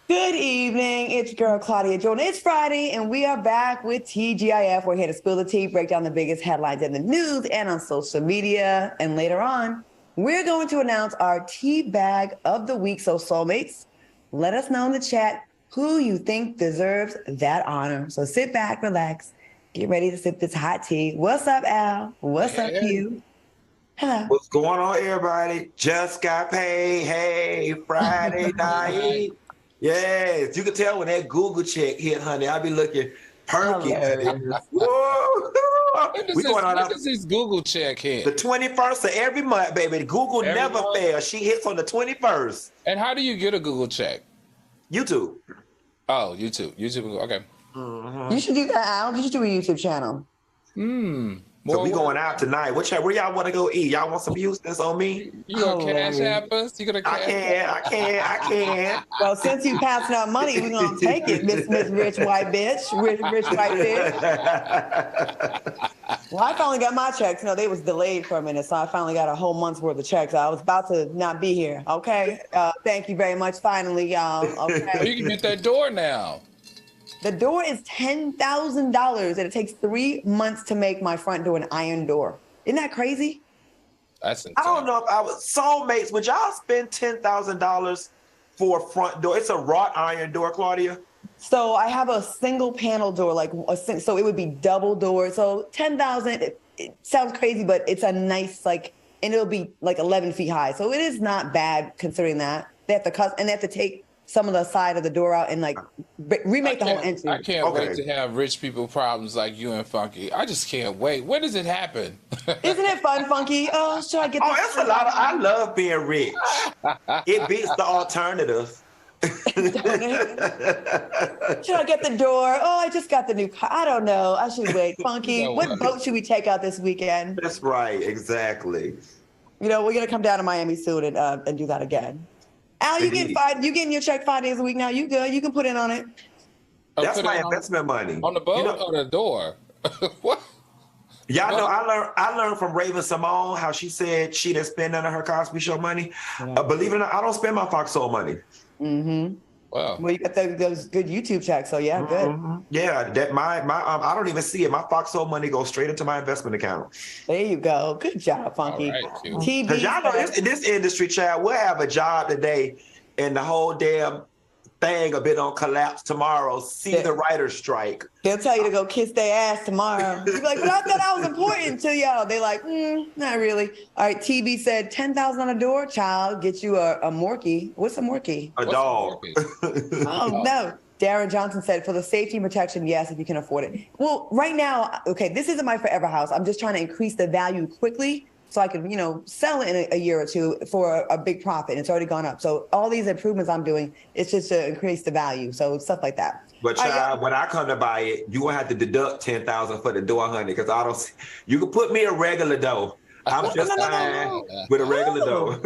Good evening. It's your girl Claudia Jordan. It's Friday, and we are back with TGIF. We're here to spill the tea, break down the biggest headlines in the news and on social media. And later on, we're going to announce our tea bag of the week. So, soulmates, let us know in the chat who you think deserves that honor. So sit back, relax, get ready to sip this hot tea. What's up, Al? What's up, Hugh? Hello. What's going on, everybody? Just got paid. Hey, Friday night. Yes, you can tell when that Google check hit, honey. I'll be looking perky. Whoa. When does this Google check hit? The 21st of every month, baby. Google never fails. She hits on the 21st. And how do you get a Google check? YouTube. Oh, YouTube. YouTube. Okay. You should do that, Al. You should do a YouTube channel. So we going out tonight. Where y'all want to go eat? Y'all want some Houston's on me? You gonna cash app us? You gonna cash I can. Well, since you passing out money, we're gonna take it, Miss Rich White Bitch. Rich White Bitch. Well, I finally got my checks. You know, they was delayed for a minute, so I finally got a whole month's worth of checks. I was about to not be here. Okay. Thank you very much. Finally, y'all. Okay. You can get that door now. The door is $10,000, and it takes 3 months to make my front door an iron door. Isn't that crazy? That's insane. I don't know if I was soulmates. Would y'all spend $10,000 for a front door? It's a wrought iron door, Claudia. So I have a single panel door, so it would be double door. So 10,000. It sounds crazy, but it's a nice and it'll be like 11 feet high. So it is not bad considering that they have to take some of the side of the door out and remake the whole entry. I can't wait to have rich people problems like you and Funky. I just can't wait. When does it happen? Isn't it fun, Funky? Oh, should I get this? Oh, it's a lot I love being rich. It beats the alternative. Should I get the door? Oh, I just got the new car. I don't know. I should wait. Funky, what boat should we take out this weekend? That's right. Exactly. You know, we're going to come down to Miami soon and do that again. Al, you getting your check 5 days a week now. You good? You can put in on it. That's my investment money. On the boat or the door? What? Y'all know I learned from Raven Simone how she said she didn't spend none of her Cosby Show money. Believe it or not, I don't spend my FOXSOUL money. Mm-hmm. Wow. Well, you got those good YouTube checks, so yeah, good. Yeah, that my I don't even see it. My FOXSOUL money goes straight into my investment account. There you go. Good job, Funky. Because y'all know this industry, child, we'll have a job today, and the whole damn thing a bit on collapse tomorrow. See the writer's strike. They'll tell you to go kiss their ass tomorrow. You're like, but I thought I was important to y'all. They're like, not really. All right, TB said 10,000 on a door, child. Get you a Morkie. What's a Morkie? A dog. Oh, no. Darren Johnson said, for the safety and protection, yes, if you can afford it. Well, right now, okay, this isn't my forever house. I'm just trying to increase the value quickly so I can, sell it in a year or two for a big profit. It's already gone up. So all these improvements I'm doing, it's just to increase the value. So stuff like that. But child, when I come to buy it, you won't have to deduct 10,000 for the door, honey, because I don't. You can put me a regular door. I'm just fine with a regular door.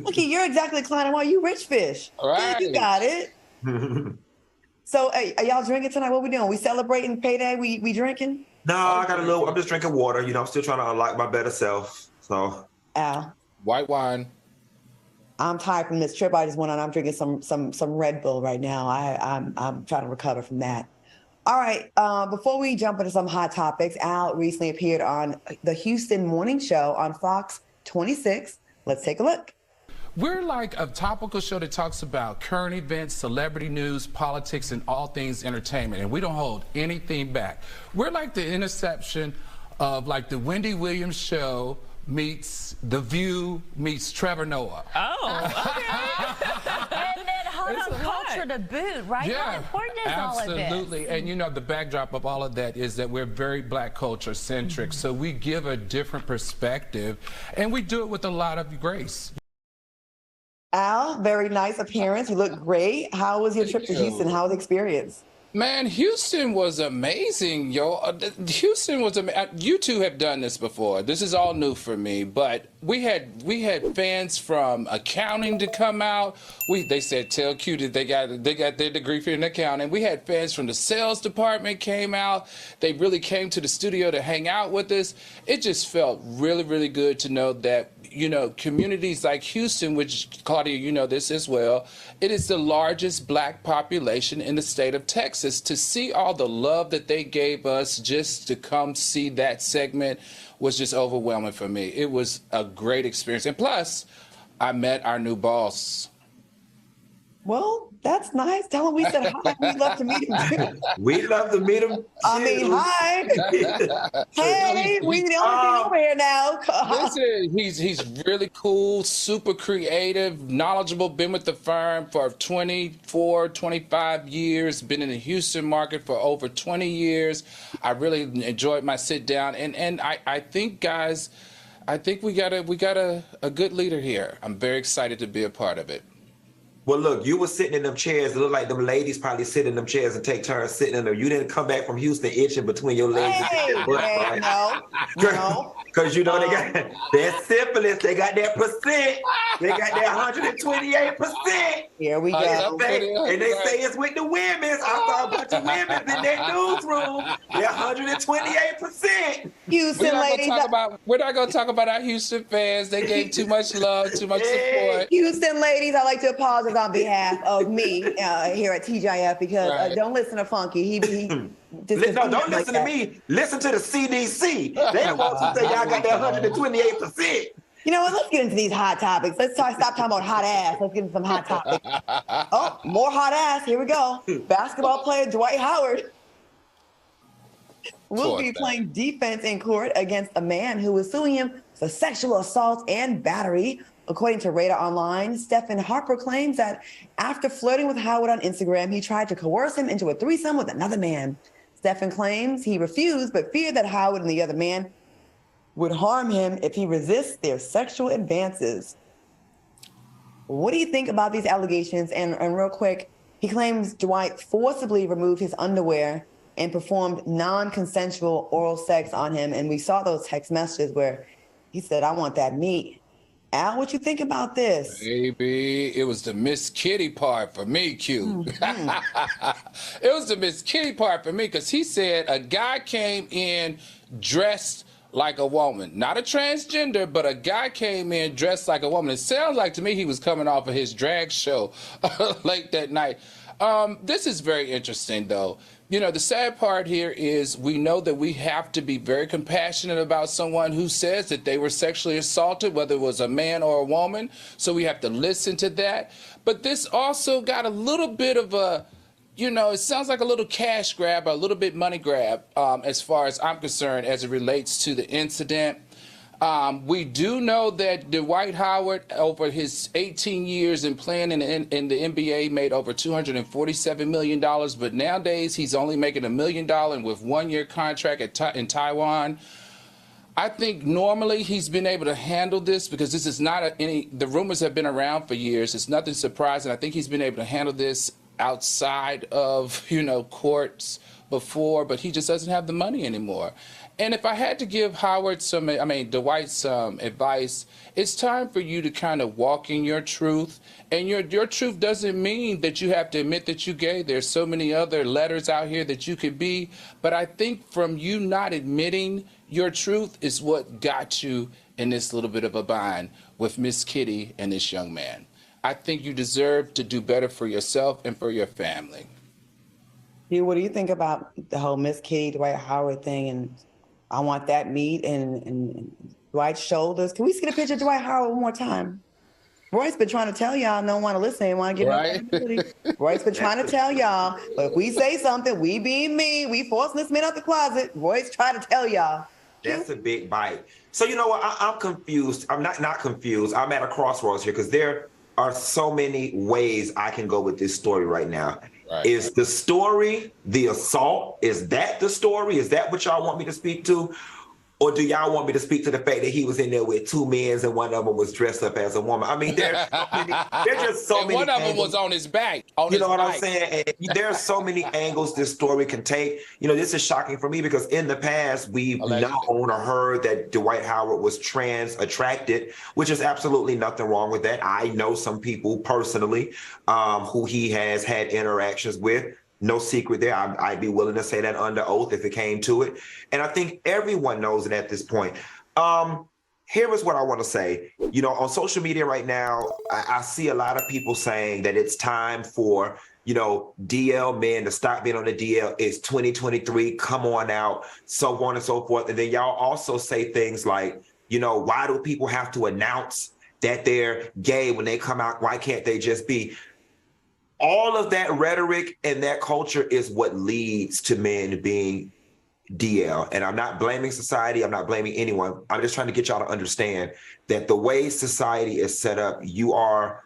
Look, you're exactly Klein. Why you rich fish? All right, you got it. So, are y'all drinking tonight? What we doing? We celebrating payday? We drinking? No, I got a little. I'm just drinking water. I'm still trying to unlock my better self. So, Al, white wine. I'm tired from this trip I just went on. I'm drinking some Red Bull right now. I'm trying to recover from that. All right. Before we jump into some hot topics, Al recently appeared on the Houston Morning Show on Fox 26. Let's take a look. We're like a topical show that talks about current events, celebrity news, politics, and all things entertainment, and we don't hold anything back. We're like the interception of like the Wendy Williams show meets The View meets Trevor Noah. Oh, okay. And then hot culture to boot, right? Yeah, how important is all of this? Absolutely. And the backdrop of all of that is that we're very Black culture centric, so we give a different perspective, and we do it with a lot of grace. Al, very nice appearance. You look great. How was your trip to Houston? How was the experience? Man, Houston was amazing, yo. Houston was amazing. You two have done this before. This is all new for me, but we had fans from accounting to come out. They said tell Q that they got their degree in accounting. We had fans from the sales department came out. They really came to the studio to hang out with us. It just felt really, really good to know that, you know, communities like Houston, which, Claudia, you know this as well, it is the largest black population in the state of Texas. To see all the love that they gave us just to come see that segment was just overwhelming for me. It was a great experience. And plus, I met our new boss. Well, that's nice. Tell him we said hi. We'd love to meet him too. We'd love to meet him. I mean, hi. Hey, we the only thing over here now. Listen, he's really cool, super creative, knowledgeable, been with the firm for 24, 25 years, been in the Houston market for over 20 years. I really enjoyed my sit down. And I think, guys, I think we got a good leader here. I'm very excited to be a part of it. Well, look, you were sitting in them chairs. It looked like them ladies probably sit in them chairs and take turns sitting in them. You didn't come back from Houston itching between your legs. No. Because you know they got that syphilis. They got that percent. They got that 128%. Here we go. And they say it's with the women. I saw a bunch of women in that newsroom. They're 128%. Houston ladies. We're not going to talk about our Houston fans. They gave too much love, too much support. Houston ladies, I'd like to apologize on behalf of me here at TGIF because don't listen to Funky. Don't listen to me. Listen to the CDC. They don't want you to say y'all got that 128%. You know what? Let's get into these hot topics. Stop talking about hot ass. Let's get into some hot topics. Oh, more hot ass. Here we go. Basketball player Dwight Howard will be playing defense in court against a man who was suing him for sexual assault and battery. According to Radar Online, Stephen Harper claims that after flirting with Howard on Instagram, he tried to coerce him into a threesome with another man. Stephen claims he refused, but feared that Howard and the other man would harm him if he resists their sexual advances. What do you think about these allegations? And real quick, he claims Dwight forcibly removed his underwear and performed non-consensual oral sex on him. And we saw those text messages where he said, "I want that meat." Al, what you think about this? Baby, it was the Miss Kitty part for me, Q. Mm-hmm. It was the Miss Kitty part for me because he said a guy came in dressed like a woman. Not a transgender, but a guy came in dressed like a woman. It sounds like to me he was coming off of his drag show late that night. This is very interesting, though. You know, the sad part here is we know that we have to be very compassionate about someone who says that they were sexually assaulted, whether it was a man or a woman. So we have to listen to that. But this also got a little bit of a, you know, it sounds like a little cash grab, a little bit money grab, as far as I'm concerned, as it relates to the incident. We do know that Dwight Howard, over his 18 years in playing in the NBA, made over $247 million. But nowadays, he's only making $1 million with 1-year contract in Taiwan. I think normally he's been able to handle this because this is not the rumors have been around for years. It's nothing surprising. I think he's been able to handle this outside of, you know, courts before, but he just doesn't have the money anymore. And if I had to give Dwight some advice, it's time for you to kind of walk in your truth. And your truth doesn't mean that you have to admit that you're gay. There's so many other letters out here that you could be. But I think from you not admitting your truth is what got you in this little bit of a bind with Miss Kitty and this young man. I think you deserve to do better for yourself and for your family. What do you think about the whole Miss Kitty, Dwight Howard thing and I want that meat and Dwight's shoulders? Can we see the picture of Dwight Howard one more time? Roy's been trying to tell y'all, don't want to listen, ain't want to get right. Roy's been trying to tell y'all, but if we say something, we being me, we forcing this man out the closet. Roy's trying to tell y'all. That's a big bite. So you know what? I'm confused. I'm not confused. I'm at a crossroads here because there are so many ways I can go with this story right now. Right. Is the story the assault? Is that the story? Is that what y'all want me to speak to? Or do y'all want me to speak to the fact that he was in there with two men and one of them was dressed up as a woman? I mean, there's just so and many. One of them angles. was on his back. You know what I'm saying? And there's so many angles this story can take. You know, this is shocking for me because in the past we've known or heard that Dwight Howard was trans attracted, which is absolutely nothing wrong with that. I know some people personally who he has had interactions with. No secret there. I'd be willing to say that under oath if it came to it. And I think everyone knows it at this point. Here is what I want to say. You know, on social media right now, I see a lot of people saying that it's time for, you know, DL men to stop being on the DL. It's 2023. Come on out, so on and so forth. And then y'all also say things like, you know, why do people have to announce that they're gay when they come out? Why can't they just be? All of that rhetoric and that culture is what leads to men being DL. And I'm not blaming society. I'm not blaming anyone. I'm just trying to get y'all to understand that the way society is set up, you are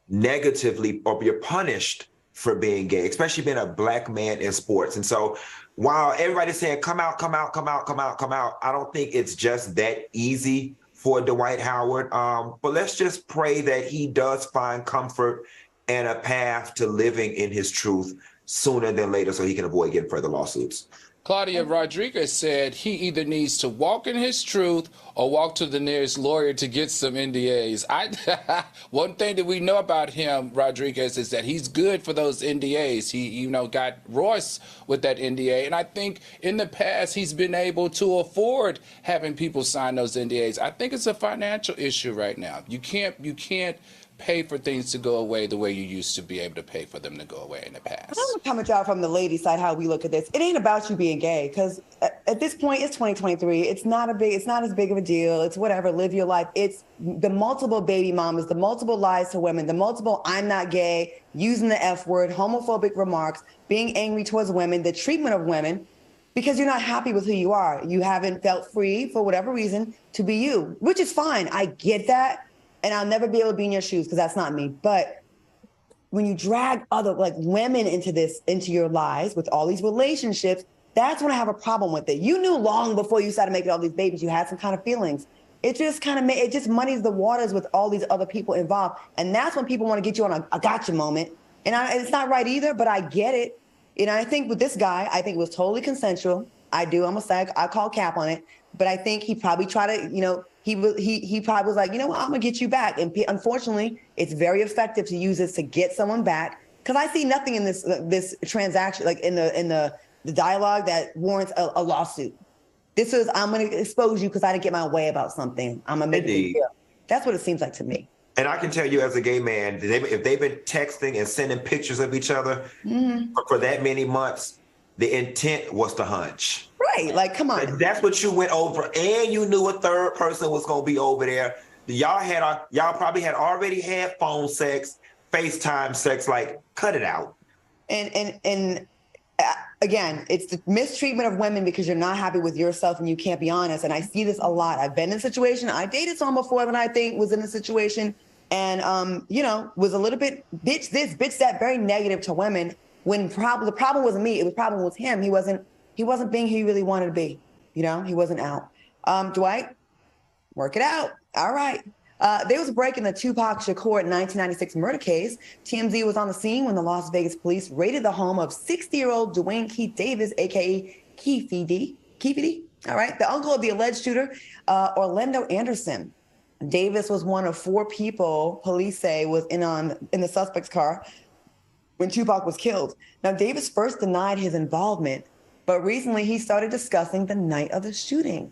negatively or you're punished for being gay, especially being a black man in sports. And so while everybody's saying, come out, come out, come out, come out, come out, I don't think it's just that easy for Dwight Howard. But let's just pray that he does find comfort and a path to living in his truth sooner than later so he can avoid getting further lawsuits. Claudia Rodriguez said he either needs to walk in his truth or walk to the nearest lawyer to get some NDAs. One thing that we know about him, Rodriguez, is that he's good for those NDAs. He, you know, got Royce with that NDA, and I think in the past he's been able to afford having people sign those NDAs. I think it's a financial issue right now. You can't pay for things to go away the way you used to be able to pay for them to go away in the past. I don't know how much out from the lady side how we look at this. It ain't about you being gay because at this point it's 2023. It's not as big of a deal. It's whatever. Live your life. It's the multiple baby mamas, the multiple lies to women, the multiple I'm not gay, using the F word, homophobic remarks, being angry towards women, the treatment of women because you're not happy with who you are. You haven't felt free for whatever reason to be you, which is fine. I get that. And I'll never be able to be in your shoes because that's not me. But when you drag other like women into your lives with all these relationships, that's when I have a problem with it. You knew long before you started making all these babies, you had some kind of feelings. It just it just muddies the waters with all these other people involved. And that's when people want to get you on a gotcha moment. And it's not right either, but I get it. You know, I think with this guy, I think it was totally consensual. I do. I'm a psych. I call cap on it. But I think he probably tried to, you know, he probably was like, you know what, I'm gonna get you back. And unfortunately, it's very effective to use this to get someone back. Because I see nothing in this transaction, like in the dialogue that warrants a lawsuit. This is, I'm gonna expose you because I didn't get my way about something. I'm gonna make it clear. That's what it seems like to me. And I can tell you as a gay man, if they've been texting and sending pictures of each other for that many months, the intent was to hunch. Right, like, come on. That's what you went over, and you knew a third person was going to be over there. Y'all probably had already had phone sex, FaceTime sex. Like, cut it out. And again, it's the mistreatment of women because you're not happy with yourself and you can't be honest. And I see this a lot. I've been in a situation. I dated someone before that I think was in a situation, and you know, was a little bit bitch this, bitch that, very negative to women. When the problem wasn't me, the problem was him. He wasn't being who he really wanted to be. You know, he wasn't out. Dwight, work it out. All right. There was a break in the Tupac Shakur 1996 murder case. TMZ was on the scene when the Las Vegas police raided the home of 60-year-old Dwayne Keith Davis, a.k.a. Keefy D. All right. The uncle of the alleged shooter, Orlando Anderson. Davis was one of 4 people police say was in the suspect's car when Tupac was killed. Now, Davis first denied his involvement, but recently he started discussing the night of the shooting.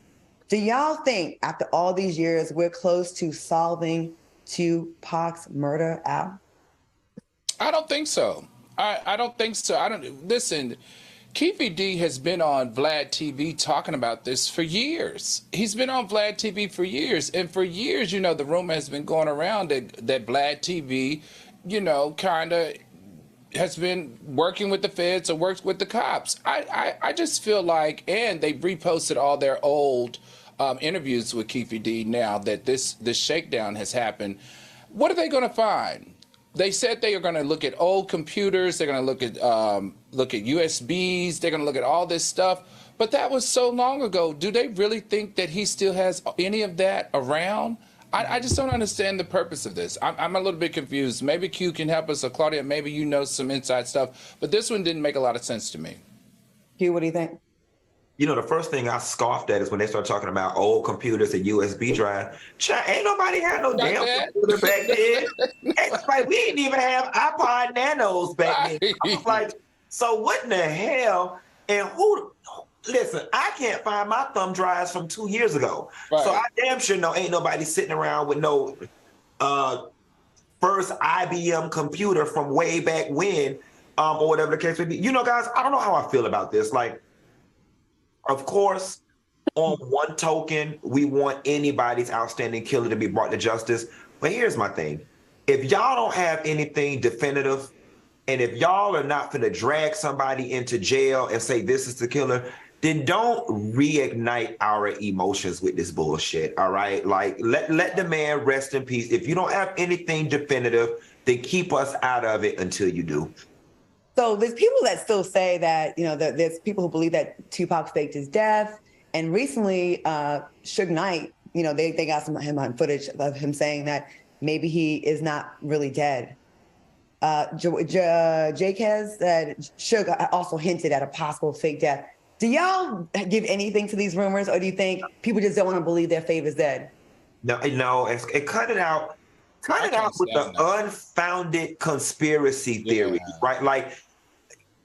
Do y'all think after all these years, we're close to solving Tupac's murder, Al? I don't think so. I don't think so. Listen, Keefy D has been on Vlad TV talking about this for years. He's been on Vlad TV for years. And for years, you know, the rumor has been going around that Vlad TV, you know, kind of has been working with the feds or works with the cops. I just feel like, and they've reposted all their old interviews with Keefy D now that this shakedown has happened. What are they going to find? They said they are going to look at old computers. They're going to look at USBs. They're going to look at all this stuff. But that was so long ago. Do they really think that he still has any of that around? I just don't understand the purpose of this. I'm a little bit confused. Maybe Q can help us, or Claudia, maybe you know some inside stuff. But this one didn't make a lot of sense to me. Q, what do you think? You know, the first thing I scoffed at is when they start talking about old computers and USB drive. Ain't nobody had no damn computer back then. It's like we didn't even have iPod Nanos back then. I was like, so what in the hell? And who? Listen, I can't find my thumb drives from 2 years ago. Right. So I damn sure know ain't nobody sitting around with no first IBM computer from way back when, or whatever the case may be. You know, guys, I don't know how I feel about this. Like, of course, on one token, we want anybody's outstanding killer to be brought to justice. But here's my thing. If y'all don't have anything definitive, and if y'all are not going to drag somebody into jail and say this is the killer, then don't reignite our emotions with this bullshit, all right? Like, let the man rest in peace. If you don't have anything definitive, then keep us out of it until you do. So there's people that still say that, you know, there's people who believe that Tupac faked his death. And recently, Suge Knight, you know, they got some footage of him saying that maybe he is not really dead. Jake has said Suge also hinted at a possible fake death. Do y'all give anything to these rumors, or do you think people just don't want to believe their fave is dead? No, cut it out. Cut it out with the unfounded conspiracy theories, right? Like,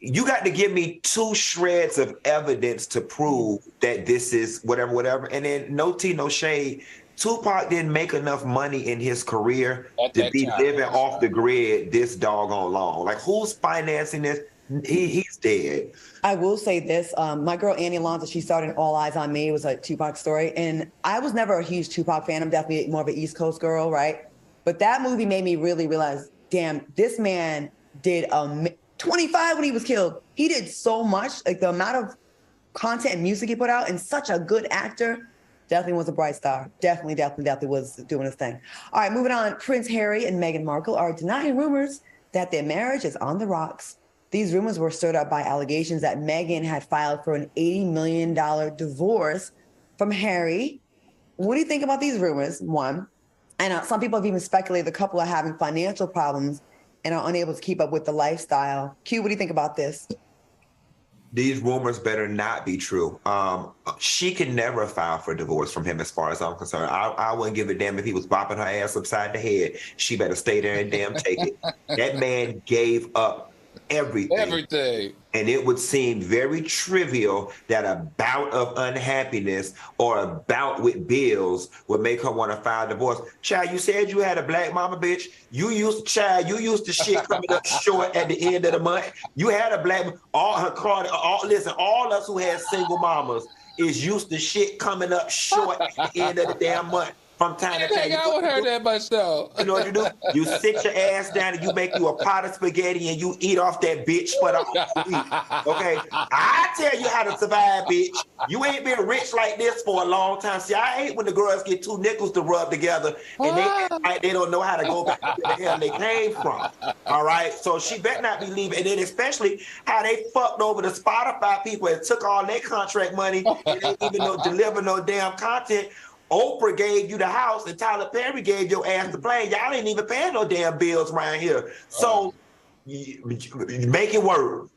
you got to give me 2 shreds of evidence to prove that this is whatever. And then no tea, no shade. Tupac didn't make enough money in his career to be living off the grid this doggone long. Like, who's financing this? He's dead. I will say this. My girl, Annie Alonso, she started All Eyes on Me. It was a Tupac story. And I was never a huge Tupac fan. I'm definitely more of an East Coast girl, right? But that movie made me really realize, damn, this man did 25 when he was killed. He did so much. Like, the amount of content and music he put out, and such a good actor. Definitely was a bright star. Definitely was doing his thing. All right, moving on. Prince Harry and Meghan Markle are denying rumors that their marriage is on the rocks. These rumors were stirred up by allegations that Meghan had filed for an $80 million divorce from Harry. What do you think about these rumors? One, and some people have even speculated the couple are having financial problems and are unable to keep up with the lifestyle. Q, what do you think about this? These rumors better not be true. She can never file for divorce from him, as far as I'm concerned. I wouldn't give a damn if he was bopping her ass upside the head. She better stay there and damn take it. That man gave up everything. And it would seem very trivial that a bout of unhappiness or a bout with bills would make her want to file divorce. Child, you said you had a black mama, bitch. You used to shit coming up short at the end of the month. You had a black, all us who had single mamas is used to shit coming up short at the end of the damn month. From time to time. I wouldn't heard that much though. You know what you do? You sit your ass down and you make you a pot of spaghetti and you eat off that bitch for the whole week. Okay? I tell you how to survive, bitch. You ain't been rich like this for a long time. See, I hate when the girls get 2 nickels to rub together and they don't know how to go back to where the hell they came from. All right? So she better not be leaving. And then especially how they fucked over the Spotify people and took all their contract money and they even deliver no damn content. Oprah gave you the house and Tyler Perry gave your ass the plane. Y'all ain't even paying no damn bills around here. So make it work.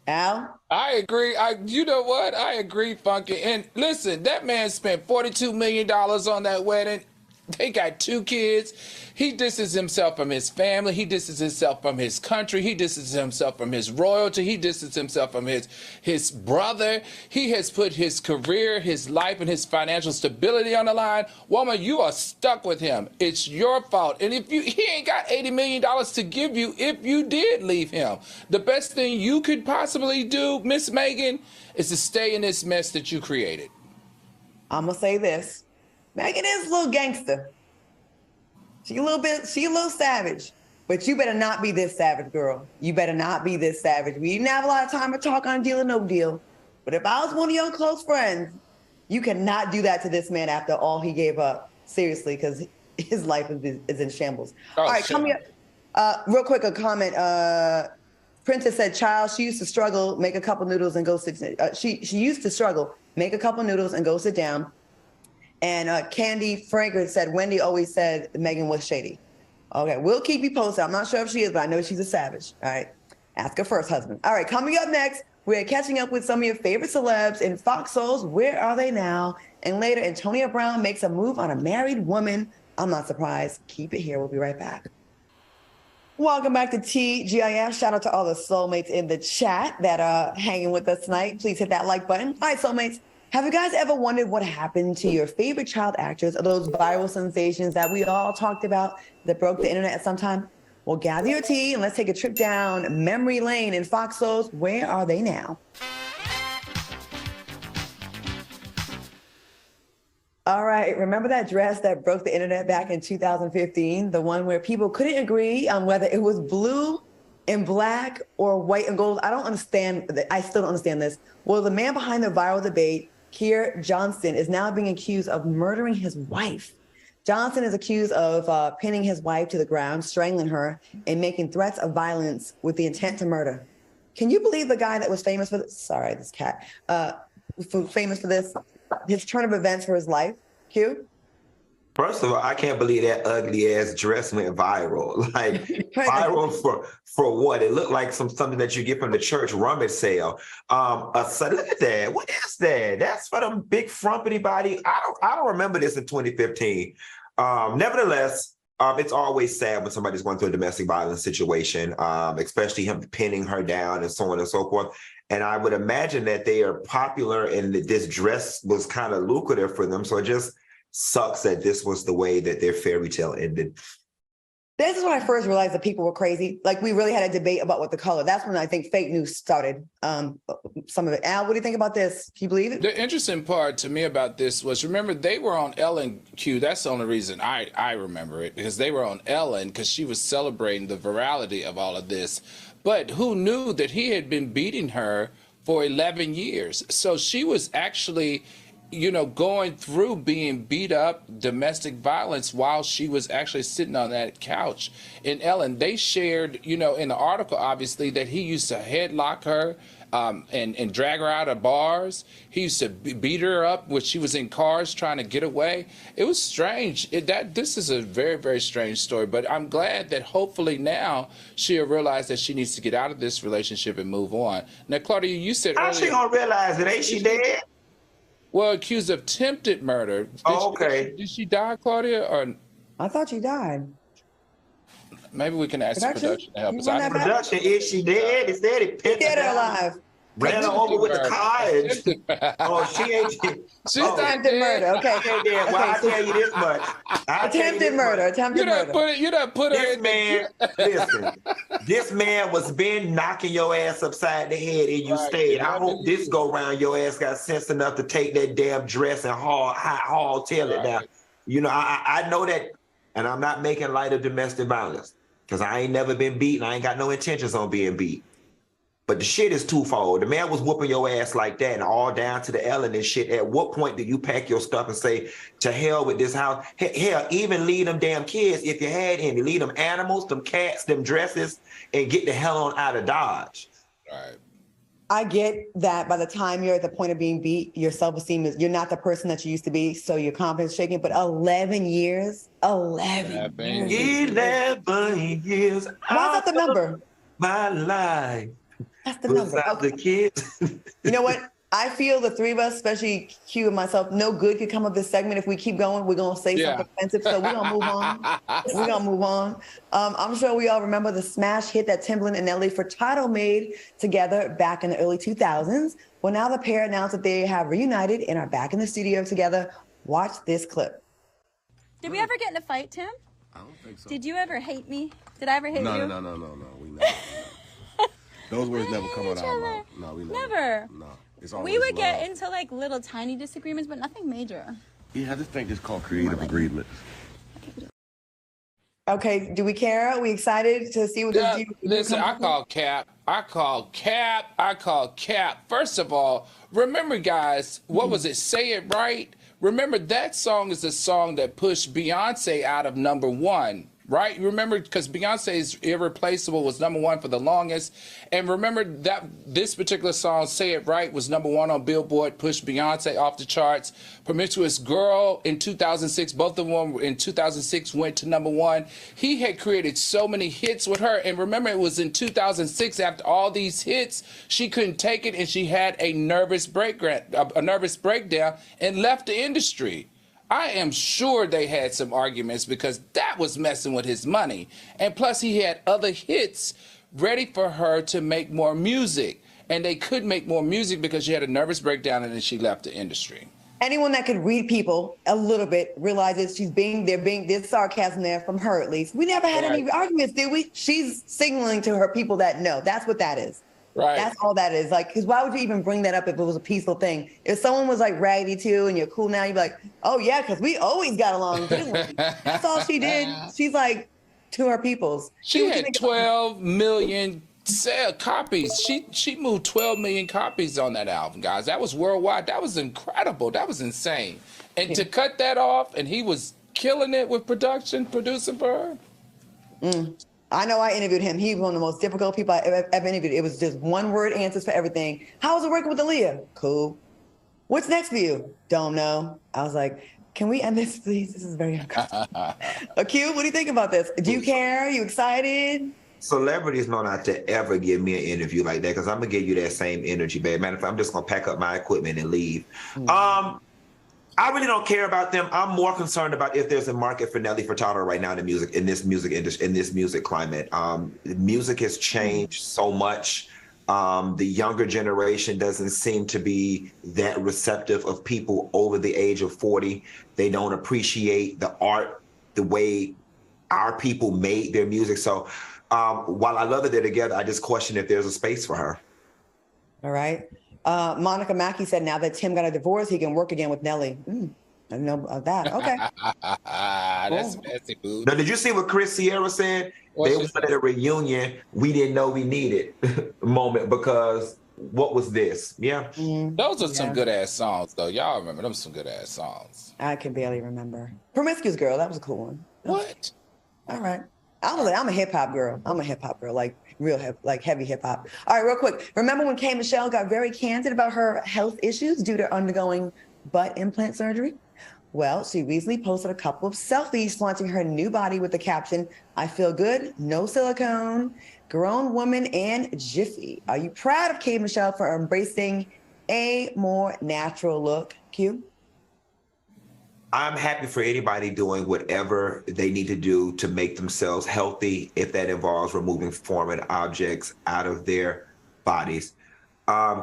Al? I agree. You know what? I agree, Funky. And listen, that man spent $42 million on that wedding. They got 2 kids. He distances himself from his family. He distances himself from his country. He distances himself from his royalty. He distances himself from his brother. He has put his career, his life, and his financial stability on the line. Woman, you are stuck with him. It's your fault. And he ain't got $80 million to give you if you did leave him. The best thing you could possibly do, Miss Meghan, is to stay in this mess that you created. I'm going to say this. Meghan is a little gangster. She a little savage. But you better not be this savage, girl. You better not be this savage. We didn't have a lot of time to talk on Deal or No Deal. But if I was one of your close friends, you cannot do that to this man after all he gave up. Seriously, because his life is in shambles. All right, coming up, real quick, a comment Princess said, child, she used to struggle, make a couple noodles and go sit. She used to struggle, make a couple noodles and go sit down. And Candy Frankert said, Wendy always said Meghan was shady. Okay, we'll keep you posted. I'm not sure if she is, but I know she's a savage. All right, ask her first, husband. All right, coming up next, we're catching up with some of your favorite celebs in FOXSOUL's Where Are They Now? And later, Antonio Brown makes a move on a married woman. I'm not surprised. Keep it here. We'll be right back. Welcome back to TGIF. Shout out to all the soulmates in the chat that are hanging with us tonight. Please hit that like button. All right, soulmates. Have you guys ever wondered what happened to your favorite child actors or those viral sensations that we all talked about that broke the internet at some time? Well, gather your tea and let's take a trip down memory lane in FOXSOUL's Where Are They Now? All right, remember that dress that broke the internet back in 2015? The one where people couldn't agree on whether it was blue and black or white and gold? I don't understand. I still don't understand this. Well, the man behind the viral debate, Keir Johnston, is now being accused of murdering his wife. Johnson is accused of pinning his wife to the ground, strangling her, and making threats of violence with the intent to murder. Can you believe the guy that was famous for this? Sorry, this cat. Famous for this, his turn of events for his life? Q? First of all, I can't believe that ugly ass dress went viral. Like viral for what? It looked like something that you get from the church rummage sale. So look at that. What is that? That's for them big frumpity body. I don't remember this in 2015. Nevertheless, it's always sad when somebody's going through a domestic violence situation, especially him pinning her down and so on and so forth. And I would imagine that they are popular and that this dress was kind of lucrative for them. So it just sucks that this was the way that their fairy tale ended. This is when I first realized that people were crazy. Like, we really had a debate about what the color. That's when I think fake news started. Some of it. Al, what do you think about this? Can you believe it? The interesting part to me about this was, remember, they were on Ellen Q. That's the only reason I remember it, because they were on Ellen because she was celebrating the virality of all of this. But who knew that he had been beating her for 11 years? So she was actually, you know, going through being beat up, domestic violence, while she was actually sitting on that couch in Ellen. They shared, you know, in the article, obviously, that he used to headlock her and drag her out of bars. He used to beat her up when she was in cars trying to get away. It was strange. This is a very, very strange story, but I'm glad that hopefully now she'll realize that she needs to get out of this relationship and move on. Now, Claudia, you said earlier... How's she gonna realize it? Ain't she dead? Well, accused of attempted murder. Did she die, Claudia? Or I thought she died. Maybe we can ask production to help us. Production, is she dead? Is that it? Dead or alive? Ran her over with the car. Oh, she ain't. She's attempted murder. Okay. Well, I tell you this much. Attempted murder. You done put her in man. Listen, this man was been knocking your ass upside the head and you stayed. I hope this go round your ass got sense enough to take that damn dress and haul tail it down. You know, I know that, and I'm not making light of domestic violence because I ain't never been beat and I ain't got no intentions on being beat. But the shit is twofold. The man was whooping your ass like that and all down to the Ellen and shit. At what point do you pack your stuff and say, to hell with this house? Hell, even leave them damn kids, if you had any, leave them animals, them cats, them dresses, and get the hell on out of Dodge. Right. I get that by the time you're at the point of being beat, your self-esteem is, you're not the person that you used to be, so your confidence is shaking. But 11 years? 11 years. 11 years. Why is that the number? My life. That's the number. Okay. The kids. You know what? I feel the three of us, especially Q and myself, no good could come of this segment. If we keep going, we're going to say something offensive. So we're going to move on. We're going to move on. I'm sure we all remember the smash hit that Timbaland and Nelly Furtado made together back in the early 2000s. Well, now the pair announced that they have reunited and are back in the studio together. Watch this clip. Did we ever get in a fight, Tim? I don't think so. Did you ever hate me? Did I ever hate you? No. We never. Those words never come out of our mouth. No, we never. No. It's always we would love. get into like little tiny disagreements, but nothing major. Yeah, I just think it's called creative agreement. Okay, do we care? Are we excited to see what this Listen, I call cap. First of all, remember, guys, what was it? Say It Right. Remember, that song is the song that pushed Beyonce out of #1. right? Remember, because Beyonce's Irreplaceable was #1 for the longest. And remember that this particular song, Say It Right, was #1 on Billboard, pushed Beyonce off the charts. Promiscuous Girl in 2006, both of them in 2006 went to #1. He had created so many hits with her. And remember, it was in 2006, after all these hits, she couldn't take it and she had a nervous breakdown and left the industry. I am sure they had some arguments because that was messing with his money. And plus he had other hits ready for her to make more music. And they couldn't make more music because she had a nervous breakdown and then she left the industry. Anyone that could read people a little bit realizes there's sarcasm there from her at least. We never had any arguments, did we? She's signaling to her people that no, that's what that is. Right. That's all that is. Like, because why would you even bring that up if it was a peaceful thing? If someone was like raggedy too and you're cool now, you'd be like, oh yeah, because we always got along. That's all she did. She's like to her peoples. She had 12 million copies. She moved 12 million copies on that album, guys. That was worldwide. That was incredible. That was insane. And to cut that off, and he was killing it with producing for her. I know I interviewed him. He was one of the most difficult people I ever interviewed. It was just one-word answers for everything. How was it working with Aaliyah? Cool. What's next for you? Don't know. I was like, can we end this, please? This is very uncomfortable. Q, what do you think about this? Do you care? Are you excited? Celebrities know not to ever give me an interview like that because I'm going to give you that same energy, babe. Matter of fact, I'm just going to pack up my equipment and leave. I really don't care about them. I'm more concerned about if there's a market for Nelly Furtado right now in this music industry, in this music climate. Music has changed so much. The younger generation doesn't seem to be that receptive of people over the age of 40. They don't appreciate the art, the way our people made their music. So while I love that they're together, I just question if there's a space for her. All right. Monica Mackey said now that Tim got a divorce, he can work again with Nelly. I didn't know about that. Okay. That's fancy food. Now, did you see what Chris Sierra said? They wanted a reunion. We didn't know we needed moment because what was this? Yeah. Those are some good ass songs, though. Y'all remember them? Some good ass songs. I can barely remember. Promiscuous Girl. That was a cool one. What? All right. I'm a hip hop girl. Like real hip, like heavy hip hop. All right, real quick. Remember when K. Michelle got very candid about her health issues due to undergoing butt implant surgery? Well, she recently posted a couple of selfies flaunting her new body with the caption, "I feel good, no silicone, grown woman and jiffy." Are you proud of K. Michelle for embracing a more natural look, Q? I'm happy for anybody doing whatever they need to do to make themselves healthy, if that involves removing foreign objects out of their bodies.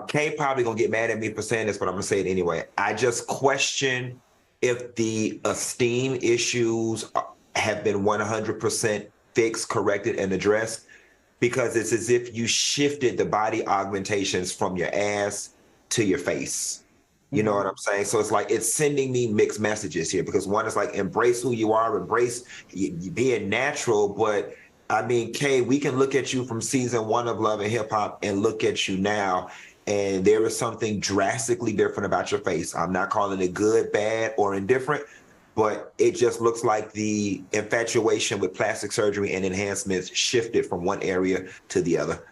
Kay probably gonna get mad at me for saying this, but I'm gonna say it anyway. I just question if the esteem issues have been 100% fixed, corrected, and addressed, because it's as if you shifted the body augmentations from your ass to your face. You know what I'm saying? So it's like it's sending me mixed messages here, because one is like embrace who you are, embrace you being natural. But I mean, Kay, we can look at you from season 1 of Love and Hip Hop and look at you now, and there is something drastically different about your face. I'm not calling it good, bad, or indifferent, but it just looks like the infatuation with plastic surgery and enhancements shifted from one area to the other.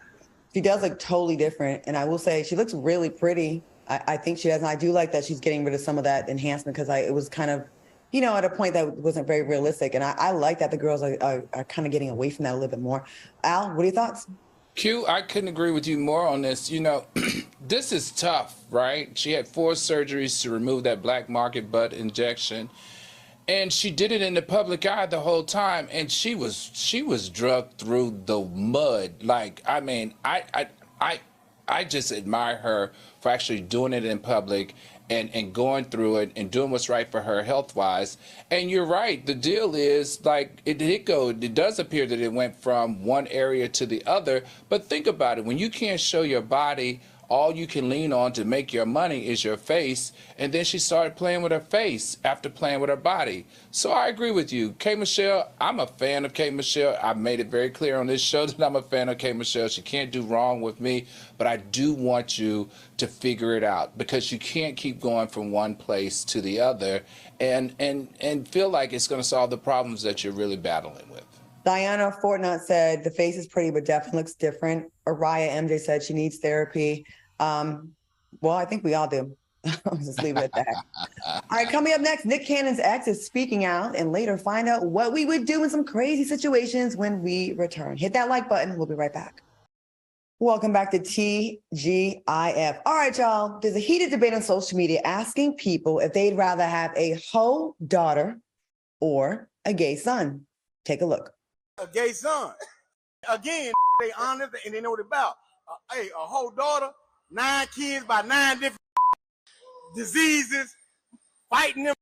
She does look totally different. And I will say she looks really pretty. I think she does. And I do like that she's getting rid of some of that enhancement, because it was kind of, at a point that wasn't very realistic. And I like that the girls are kind of getting away from that a little bit more. Al, what are your thoughts? Q, I couldn't agree with you more on this. This is tough, right? She had 4 surgeries to remove that black market butt injection. And she did it in the public eye the whole time. And she was drugged through the mud. Like, I mean, I just admire her for actually doing it in public and going through it and doing what's right for her health-wise. And you're right. The deal is, like, it does appear that it went from one area to the other. But think about it. When you can't show your body, all you can lean on to make your money is your face. And then she started playing with her face after playing with her body. So I agree with you. K. Michelle, I'm a fan of K. Michelle. I've made it very clear on this show that I'm a fan of K. Michelle. She can't do wrong with me, but I do want you to figure it out, because you can't keep going from one place to the other and feel like it's going to solve the problems that you're really battling with. Diana Fortnut said the face is pretty, but definitely looks different. Araya MJ said she needs therapy. Well, I think we all do. I'll just leave it at that. All right, coming up next, Nick Cannon's ex is speaking out, and later find out what we would do in some crazy situations when we return. Hit that like button. We'll be right back. Welcome back to TGIF. All right, y'all. There's a heated debate on social media asking people if they'd rather have a hoe daughter or a gay son. Take a look. A gay son. Again, they honest and they know what it's about. A whole daughter, 9 kids by 9 different diseases, fighting them,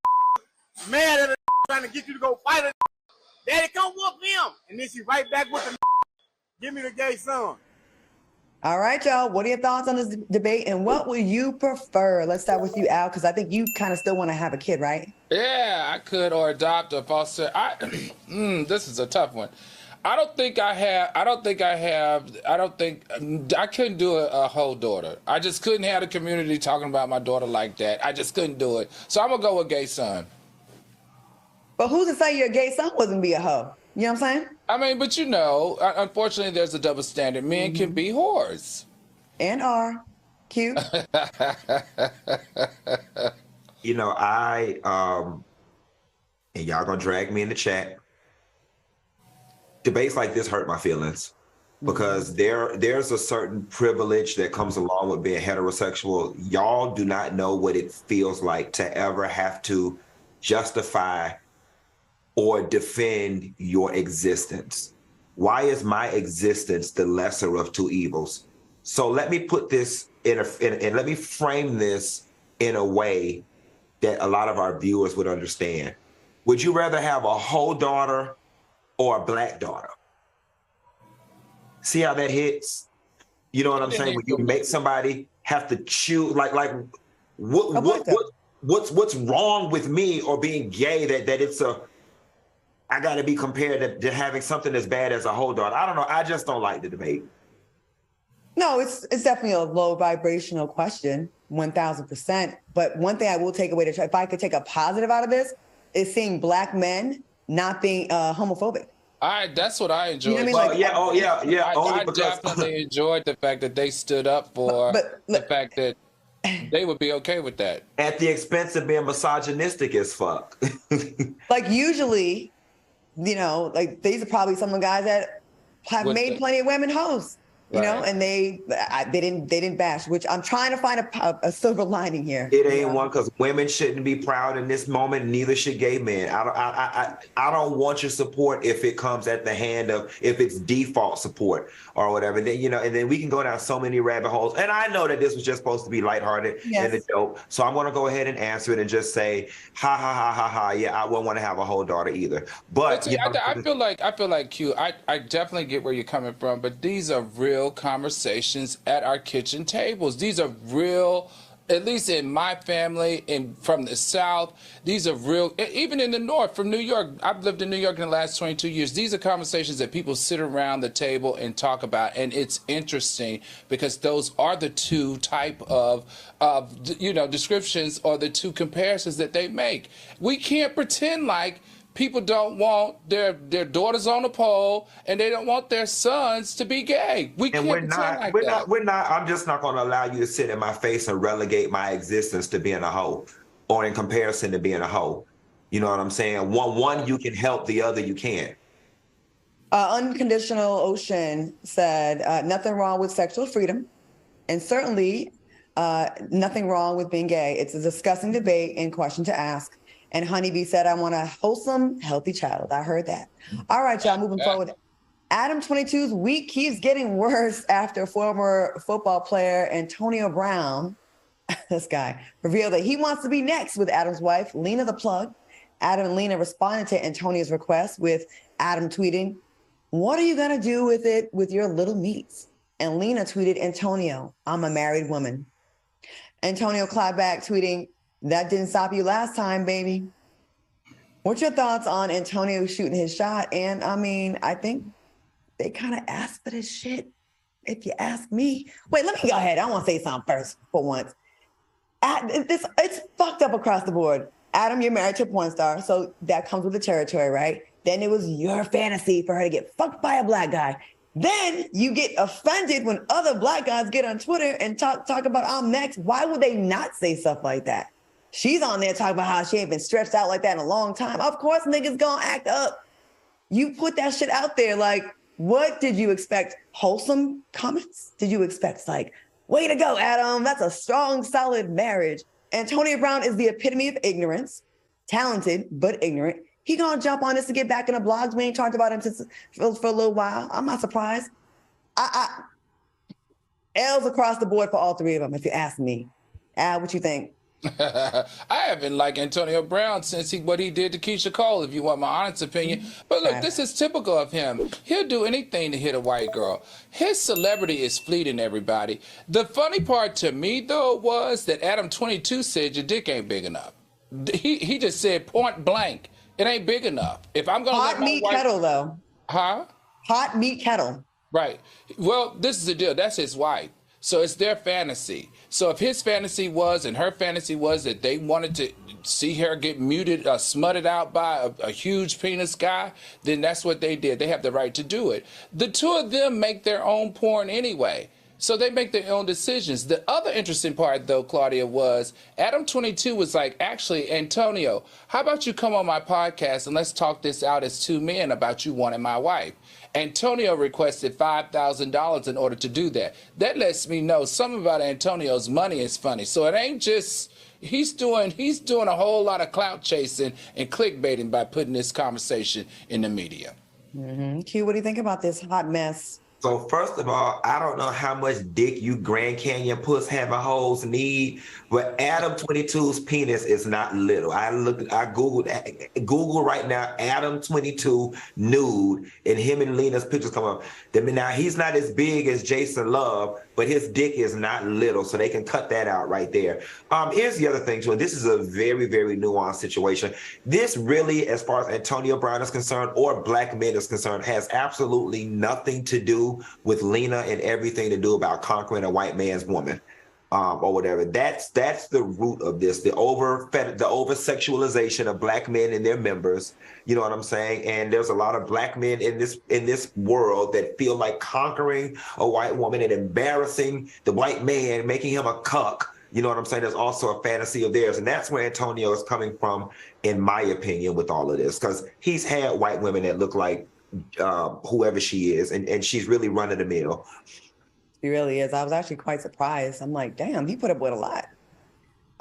mad at her, trying to get you to go fight her. Daddy, come whoop him. And then she right back with the give me the gay son. All right, y'all. What are your thoughts on this debate, and what would you prefer? Let's start with you, Al, because I think you kind of still want to have a kid, right? Yeah, I could, or adopt a foster. This is a tough one. I couldn't do a whole daughter. I just couldn't have the community talking about my daughter like that. I just couldn't do it. So I'm gonna go with gay son. But who's to say your gay son wasn't be a hoe? You know what I'm saying? I mean, but you know, unfortunately, there's a double standard. Men can be whores. And are. Q. You know, and y'all gonna drag me in the chat. Debates like this hurt my feelings because there's a certain privilege that comes along with being heterosexual. Y'all do not know what it feels like to ever have to justify or defend your existence. Why is my existence the lesser of two evils? So let me put this and let me frame this in a way that a lot of our viewers would understand. Would you rather have a whole daughter or a black daughter? See how that hits? You know what I'm saying? When you make somebody have to choose, what's wrong with me or being gay that it's I got to be compared to having something as bad as a whole daughter. I don't know. I just don't like the debate. No, it's definitely a low vibrational question, 1000%. But one thing I will take away if I could take a positive out of this, is seeing black men not being homophobic. That's what I enjoyed. You know what I mean? I definitely enjoyed the fact that they stood up for the fact that they would be okay with that. At the expense of being misogynistic as fuck. Like usually, you know, like these are probably some of the guys that have made plenty of women hoes. You know, and they didn't bash, which I'm trying to find a silver lining here. It ain't one, because women shouldn't be proud in this moment. Neither should gay men. I don't want your support if it comes at the hand of, if it's default support or whatever. Then, you know, and then we can go down so many rabbit holes. And I know that this was just supposed to be lighthearted and a joke. So I'm going to go ahead and answer it and just say, ha ha ha ha ha. Yeah, I wouldn't want to have a whole daughter either. But see, I feel like Q. I definitely get where you're coming from, but these are real conversations at our kitchen tables. These are real, at least in my family and from the South, these are real, even in the North, from New York. I've lived in New York in the last 22 years. These are conversations that people sit around the table and talk about. And it's interesting because those are the two type of descriptions or the two comparisons that they make. We can't pretend like people don't want their daughters on the pole and they don't want their sons to be gay. We're not. I'm just not going to allow you to sit in my face and relegate my existence to being a hoe, or in comparison to being a hoe. You know what I'm saying? One you can help, the other you can't. Unconditional Ocean said, nothing wrong with sexual freedom, and certainly nothing wrong with being gay. It's a disgusting debate and question to ask. And Honeybee said, I want a wholesome, healthy child. I heard that. All right, y'all, moving forward. Adam 22's week keeps getting worse after former football player Antonio Brown, this guy, revealed that he wants to be next with Adam's wife, Lena the Plug. Adam and Lena responded to Antonio's request with Adam tweeting, what are you going to do with it with your little meats? And Lena tweeted, Antonio, I'm a married woman. Antonio clapped back, tweeting, that didn't stop you last time, baby. What's your thoughts on Antonio shooting his shot? And I mean, I think they kind of asked for this shit, if you ask me. Wait, let me go ahead. I want to say something first for once. It's fucked up across the board. Adam, you're married to a porn star, so that comes with the territory, right? then it was your fantasy for her to get fucked by a black guy. Then you get offended when other black guys get on Twitter and talk about I'm next. Why would they not say stuff like that? She's on there talking about how she ain't been stretched out like that in a long time. Of course, niggas gonna act up. You put that shit out there. Like, what did you expect? Wholesome comments? Did you expect like, way to go, Adam? That's a strong, solid marriage. Antonio Brown is the epitome of ignorance, talented, but ignorant. He gonna jump on this to get back in the blogs. We ain't talked about him for a little while. I'm not surprised. L's across the board for all three of them, if you ask me. Al, what you think? I haven't liked Antonio Brown since what he did to Keisha Cole, if you want my honest opinion. But look, this is typical of him. He'll do anything to hit a white girl. His celebrity is fleeting, everybody. The funny part to me, though, was that Adam 22 said your dick ain't big enough. He just said point blank, it ain't big enough. If I'm gonna hot meat kettle, though. Huh? Hot meat kettle. Right. Well, this is the deal. That's his wife. So it's their fantasy. So if his fantasy was and her fantasy was that they wanted to see her get muted, smutted out by a huge penis guy, then that's what they did. They have the right to do it. The two of them make their own porn anyway. So they make their own decisions. The other interesting part, though, Claudia, was Adam 22 was like, actually, Antonio, how about you come on my podcast and let's talk this out as two men about you wanting my wife. Antonio requested $5,000 in order to do that. That lets me know something about Antonio's money is funny. So it ain't just he's doing a whole lot of clout chasing and clickbaiting by putting this conversation in the media. Q, what do you think about this hot mess? So first of all, I don't know how much dick you Grand Canyon puss having hoes need, but Adam 22's penis is not little. I Googled right now, Adam 22 nude, and him and Lena's pictures come up. Now he's not as big as Jason Love, but his dick is not little, so they can cut that out right there. Here's the other thing, too, and this is a very, very nuanced situation. This really, as far as Antonio Brown is concerned, or black men is concerned, has absolutely nothing to do with Lena and everything to do about conquering a white man's woman, or whatever. That's the root of this, the over-sexualization of black men and their members. You know what I'm saying? And there's a lot of black men in this world that feel like conquering a white woman and embarrassing the white man, making him a cuck. You know what I'm saying? There's also a fantasy of theirs. And that's where Antonio is coming from, in my opinion, with all of this, because he's had white women that look like whoever she is, and she's really running the mill. She really is. I was actually quite surprised. I'm like, damn, he put up with a lot.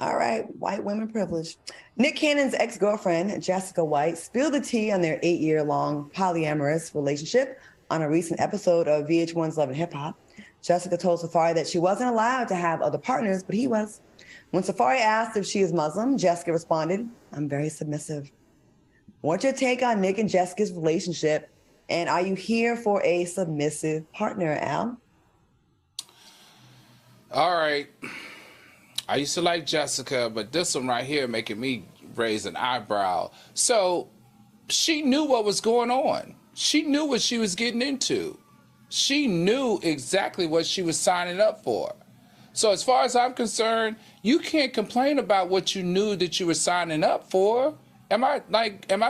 All right, white women privilege. Nick Cannon's ex-girlfriend, Jessica White, spilled the tea on their 8-year-long polyamorous relationship on a recent episode of VH1's Love and Hip Hop. Jessica told Safari that she wasn't allowed to have other partners, but he was. When Safari asked if she is Muslim, Jessica responded, "I'm very submissive." What's your take on Nick and Jessica's relationship? And are you here for a submissive partner, Al? All right. I used to like Jessica, but this one right here making me raise an eyebrow. So she knew what was going on. She knew what she was getting into. She knew exactly what she was signing up for. So as far as I'm concerned, you can't complain about what you knew that you were signing up for. Am I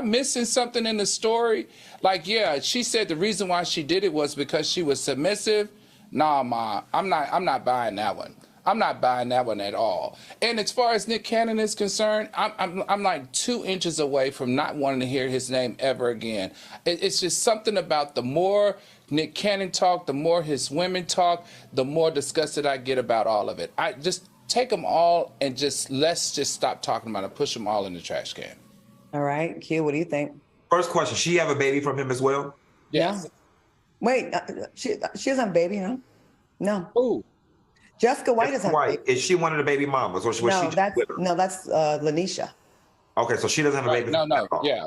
missing something in the story? Like, yeah, she said the reason why she did it was because she was submissive. Nah, Ma, I'm not buying that one. I'm not buying that one at all. And as far as Nick Cannon is concerned, I'm like 2 inches away from not wanting to hear his name ever again. It's just something about the more Nick Cannon talk, the more his women talk, the more disgusted I get about all of it. I just take them all and let's just stop talking about it, push them all in the trash can. All right, Q, what do you think? First question, she have a baby from him as well? Yes. Yeah. Wait, she doesn't have a baby, no? No. Who? Jessica White doesn't have a baby. Is she one of the baby mamas? Or that's Lanisha. Okay, so she doesn't have a baby. No. Yeah.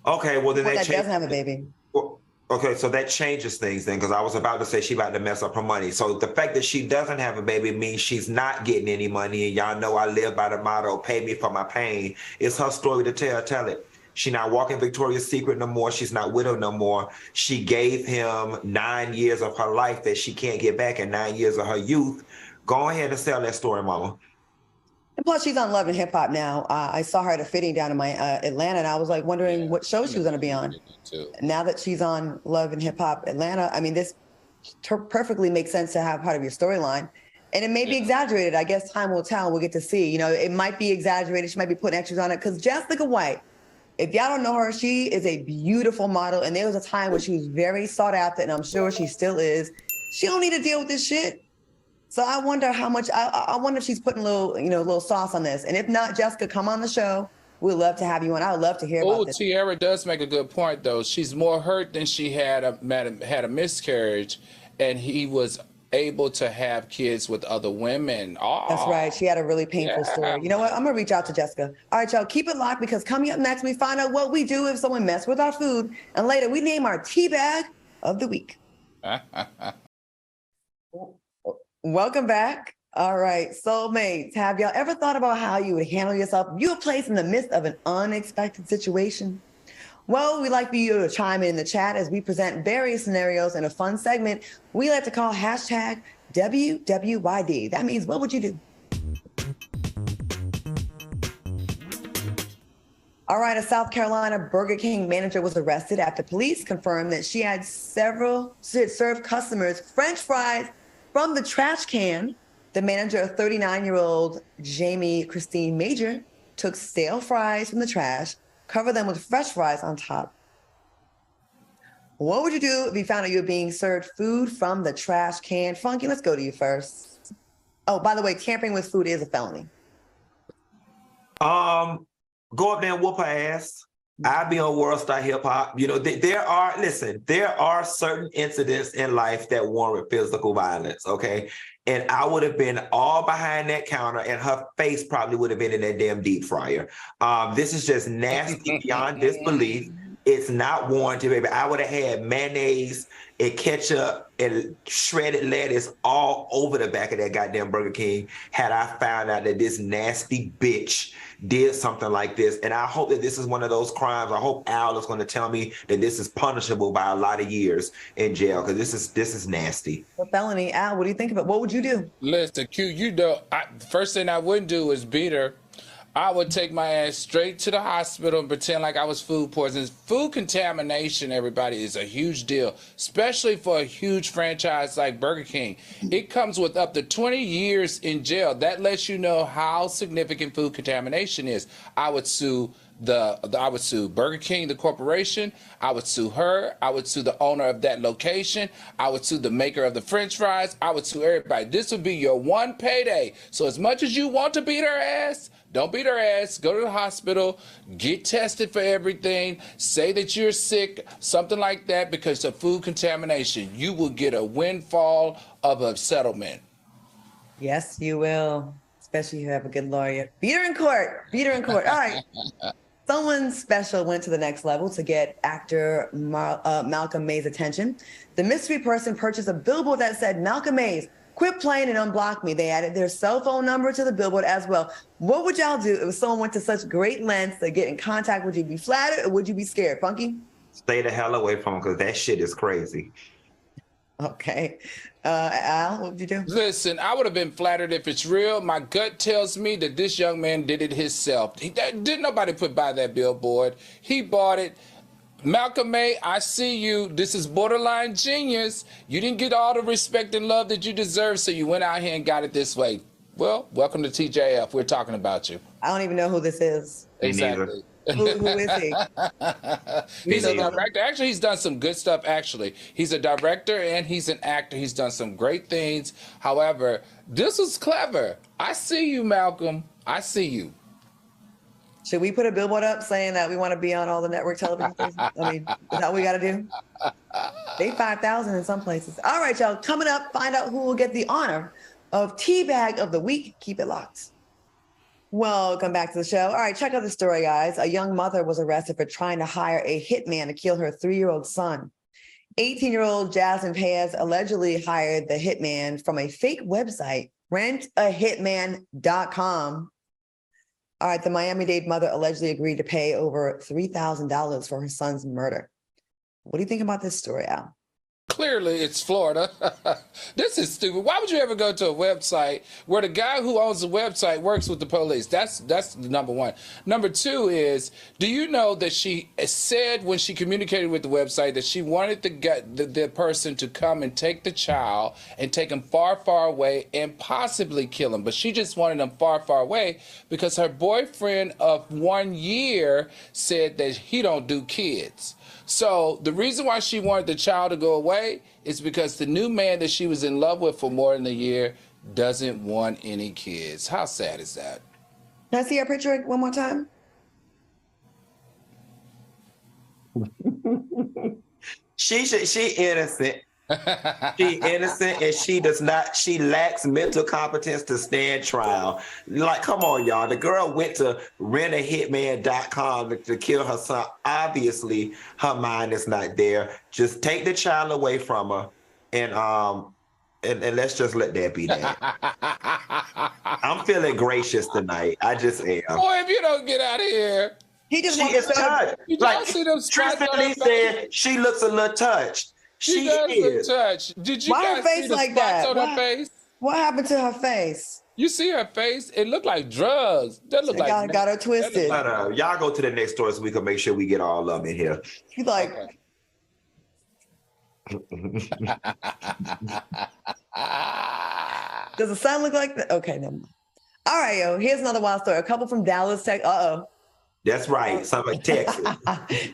Okay, well then that doesn't have a baby. Well, okay, so that changes things then, because I was about to say she about to mess up her money. So the fact that she doesn't have a baby means she's not getting any money, and y'all know I live by the motto, pay me for my pain. It's her story to tell it. She not walking Victoria's Secret no more. She's not widowed no more. She gave him 9 years of her life that she can't get back, and 9 years of her youth. Go ahead and sell that story, Mama. And plus, she's on Love and Hip Hop now. I saw her at a fitting down in my Atlanta, and I was like wondering what show she was going to be on. Now that she's on Love and Hip Hop Atlanta, I mean, this perfectly makes sense to have part of your storyline. And it may be exaggerated. I guess time will tell. We'll get to see. You know, it might be exaggerated. She might be putting extras on it. Because Jessica White, if y'all don't know her, she is a beautiful model. And there was a time when she was very sought after, and I'm sure she still is. She don't need to deal with this shit. So I wonder how much, I wonder if she's putting a little sauce on this. And if not, Jessica, come on the show. We'd love to have you on. I would love to hear about this. Tiara does make a good point, though. She's more hurt than she had a miscarriage, and he was able to have kids with other women. Oh, that's right. She had a really painful story. You know what? I'm going to reach out to Jessica. All right, y'all, keep it locked, because coming up next, we find out what we do if someone messes with our food. And later, we name our tea bag of the week. Welcome back. All right, soulmates, have y'all ever thought about how you would handle yourself if you were placed in the midst of an unexpected situation? Well, we'd like for you to chime in the chat as we present various scenarios in a fun segment we like to call hashtag WWYD. That means, what would you do? All right, a South Carolina Burger King manager was arrested after police confirmed that she had served customers French fries from the trash can. The manager, a 39-year-old Jamie Christine Major, took stale fries from the trash, covered them with fresh fries on top. What would you do if you found out you were being served food from the trash can? Funky, let's go to you first. Oh, by the way, tampering with food is a felony. Go up there and whoop her ass. I'll be on World Star Hip Hop. You know, there are certain incidents in life that warrant physical violence, okay? And I would have been all behind that counter, and her face probably would have been in that damn deep fryer. This is just nasty beyond disbelief. It's not warranted, baby. I would have had mayonnaise and ketchup and shredded lettuce all over the back of that goddamn Burger King had I found out that this nasty bitch did something like this. And I hope that this is one of those crimes. I hope Al is going to tell me that this is punishable by a lot of years in jail, because this is nasty. A felony. Al, what do you think about? What would you do? Listen, Q, you know, first thing I wouldn't do is beat her. I would take my ass straight to the hospital and pretend like I was food poisoning. Food contamination, everybody, is a huge deal, especially for a huge franchise like Burger King. It comes with up to 20 years in jail. That lets you know how significant food contamination is. I would sue Burger King, the corporation. I would sue her. I would sue the owner of that location. I would sue the maker of the French fries. I would sue everybody. This would be your one payday. So as much as you want to beat her ass, don't beat her ass. Go to the hospital, get tested for everything, say that you're sick, something like that, because of food contamination. You will get a windfall of a settlement. Yes, you will. Especially if you have a good lawyer. Beat her in court. Beat her in court. All right. Someone special went to the next level to get actor Malcolm May's attention. The mystery person purchased a billboard that said, "Malcolm Mays, quit playing and unblock me." They added their cell phone number to the billboard as well. What would y'all do if someone went to such great lengths to get in contact? Would you be flattered or would you be scared, Funky? Stay the hell away from him, because that shit is crazy. Okay. Al, what would you do? Listen, I would have been flattered if it's real. My gut tells me that this young man did it himself. Didn't nobody put by that billboard. He bought it. Malcolm May, I see you. This is borderline genius. You didn't get all the respect and love that you deserve, so you went out here and got it this way. Well, welcome to TJF. We're talking about you. I don't even know who this is. Exactly. Who is he? He's a director. Actually, he's done some good stuff, actually. He's a director and he's an actor. He's done some great things. However, this was clever. I see you, Malcolm. I see you. Should we put a billboard up saying that we want to be on all the network television stations? I mean, is that what we got to do? They 5,000 in some places. All right, y'all. Coming up, find out who will get the honor of Teabag of the Week. Keep it locked. Welcome back to the show. All right, check out the story, guys. A young mother was arrested for trying to hire a hitman to kill her 3-year-old son. 18-year-old Jasmine Paez allegedly hired the hitman from a fake website, rentahitman.com. All right, the Miami-Dade mother allegedly agreed to pay over $3,000 for her son's murder. What do you think about this story, Al? Clearly, it's Florida. This is stupid. Why would you ever go to a website where the guy who owns the website works with the police? That's number one. Number two is, do you know that she said when she communicated with the website that she wanted the person to come and take the child and take him far, far away and possibly kill him. But she just wanted him far, far away because her boyfriend of 1 year said that he don't do kids. So the reason why she wanted the child to go away is because the new man that she was in love with for more than a year doesn't want any kids. How sad is that? Can I see her picture one more time? She innocent. She innocent, and she lacks mental competence to stand trial. Like, come on, y'all. The girl went to rentahitman.com to kill her son. Obviously, her mind is not there. Just take the child away from her, and let's just let that be that. I'm feeling gracious tonight. I just am. Boy, if you don't get out of here. He just she is touched. Like, Trinity said she looks a little touched. She does look touched. Did you Why guys her face see the like spots that? on her face? What happened to her face? You see her face? It looked like drugs. That looked like got her twisted. Y'all go to the next story so we can make sure we get all of them in here. She's like. Okay. Does the sun look like that? Okay, never mind. All right, yo. Here's another wild story. A couple from Dallas, Texas. That's right. Somebody Texas.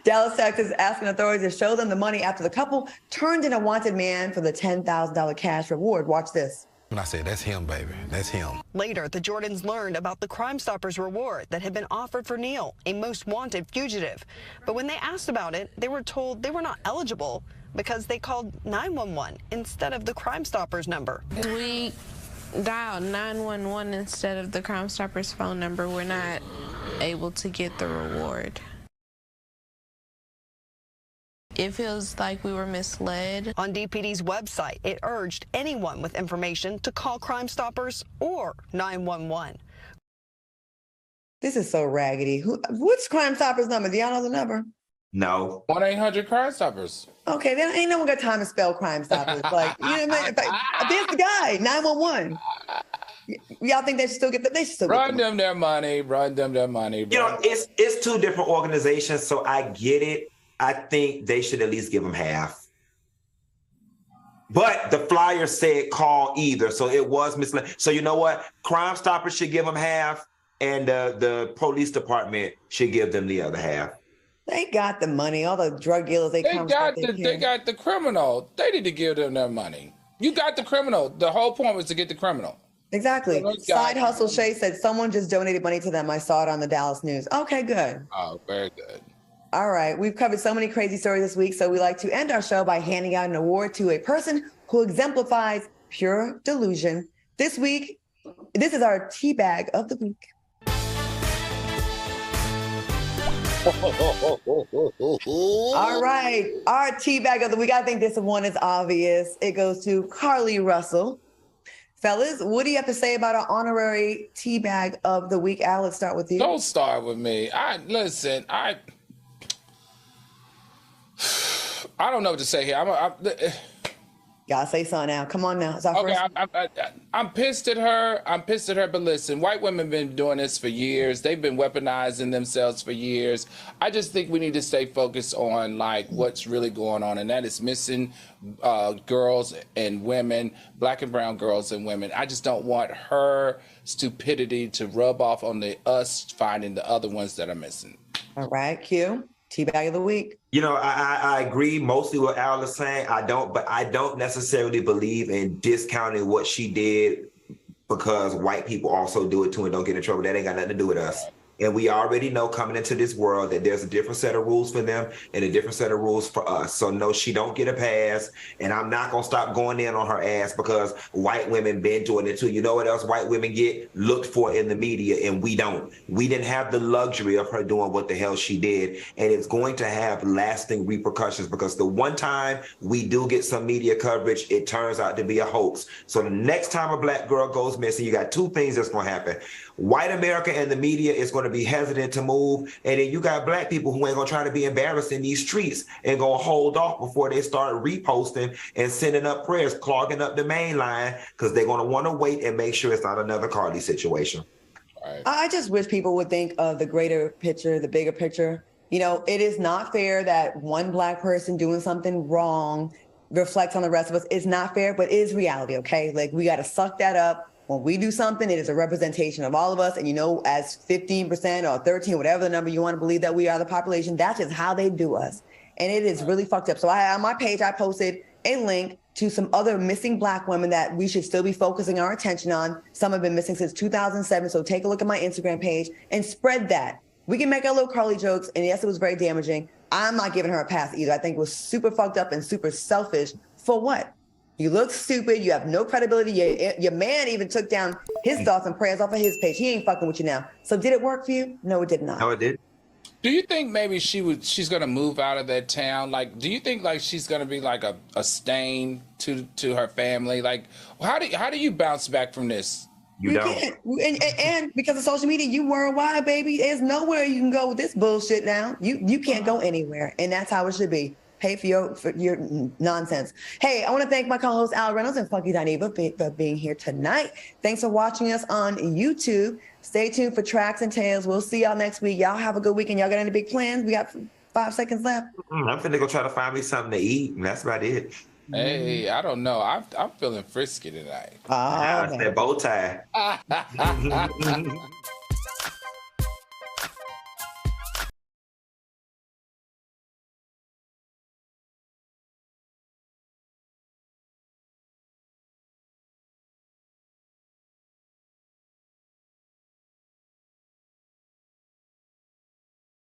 Dallas, Texas, asking authorities to show them the money after the couple turned in a wanted man for the $10,000 cash reward. Watch this. When I said, that's him, baby. That's him. Later, the Jordans learned about the Crime Stoppers reward that had been offered for Neil, a most wanted fugitive. But when they asked about it, they were told they were not eligible because they called 911 instead of the Crime Stoppers number. We dialed 911 instead of the Crime Stoppers phone number. We're not able to get the reward. It feels like we were misled. On DPD's website, it urged anyone with information to call Crime Stoppers or 911. This is so raggedy. What's Crime Stoppers number? Do y'all know the number? No. 1-800 Crime Stoppers. Okay, then ain't no one got time to spell Crime Stoppers. Like, you know what I mean? There's the guy, 911. Y'all think they should still get them? They should still run them their money. Run them their money. You know, it's two different organizations, so I get it. I think they should at least give them half. But the flyer said call either, so it was misled. So you know what? Crime Stoppers should give them half, and the police department should give them the other half. They got the money. All the drug dealers, they got the criminal. They need to give them their money. You got the criminal. The whole point was to get the criminal. Exactly. Side Hustle Shay said someone just donated money to them. I saw it on the Dallas News. Okay, good. Oh, very good. All right. We've covered so many crazy stories this week, so we like to end our show by handing out an award to a person who exemplifies pure delusion. This week, this is our tea bag of the week. All right. Our tea bag of the week. I think this one is obvious. It goes to Carly Russell. Fellas, what do you have to say about our honorary tea bag of the week? Al, let's start with you. Don't start with me. I don't know what to say here. Gotta say something now. Come on now. It's our okay, first. I'm pissed at her. But listen, white women have been doing this for years. They've been weaponizing themselves for years. I just think we need to stay focused on like what's really going on, and that is missing girls and women, black and brown girls and women. I just don't want her stupidity to rub off on us finding the other ones that are missing. All right, Q. Tea bag of the week. You know, I agree mostly what Al is saying. I don't necessarily believe in discounting what she did because white people also do it too and don't get in trouble. That ain't got nothing to do with us. And we already know coming into this world that there's a different set of rules for them and a different set of rules for us. So no, she don't get a pass. And I'm not going to stop going in on her ass because white women been doing it too. You know what else white women get looked for in the media and we don't. We didn't have the luxury of her doing what the hell she did. And it's going to have lasting repercussions because the one time we do get some media coverage, it turns out to be a hoax. So the next time a black girl goes missing, you got two things that's going to happen. white America and the media is going to be hesitant to move. And then you got black people who ain't going to try to be embarrassed in these streets and going to hold off before they start reposting and sending up prayers, clogging up the main line, because they're going to want to wait and make sure it's not another Cardi situation. Right. I just wish people would think of the greater picture, the bigger picture. You know, it is not fair that one black person doing something wrong reflects on the rest of us. It's not fair, but it is reality, okay? Like, we got to suck that up. When we do something, it is a representation of all of us. And, you know, as 15% or 13, whatever the number you want to believe that we are the population, that's just how they do us. And it is really fucked up. So on my page, I posted a link to some other missing black women that we should still be focusing our attention on. Some have been missing since 2007. So take a look at my Instagram page and spread that. We can make our little Carly jokes. And yes, it was very damaging. I'm not giving her a pass either. I think it was super fucked up and super selfish. For what? You look stupid. You have no credibility. Your man even took down his thoughts and prayers off of his page. He ain't fucking with you now. So did it work for you? No, it did not. No, it did. Do you think maybe she's gonna move out of that town? Like, do you think like she's gonna be like a stain to her family? Like, how do you bounce back from this? You don't. And because of social media, you worldwide, baby. There's nowhere you can go with this bullshit now. You can't go anywhere, and that's how it should be. Pay for your nonsense. Hey, I want to thank my co-host Al Reynolds and Funky Dineva for being here tonight. Thanks for watching us on YouTube. Stay tuned for Tracks and Tales. We'll see y'all next week. Y'all have a good weekend. Y'all got any big plans? We got 5 seconds left. I'm finna go try to find me something to eat, and that's about it. Hey, I don't know. I'm feeling frisky tonight. That bow tie.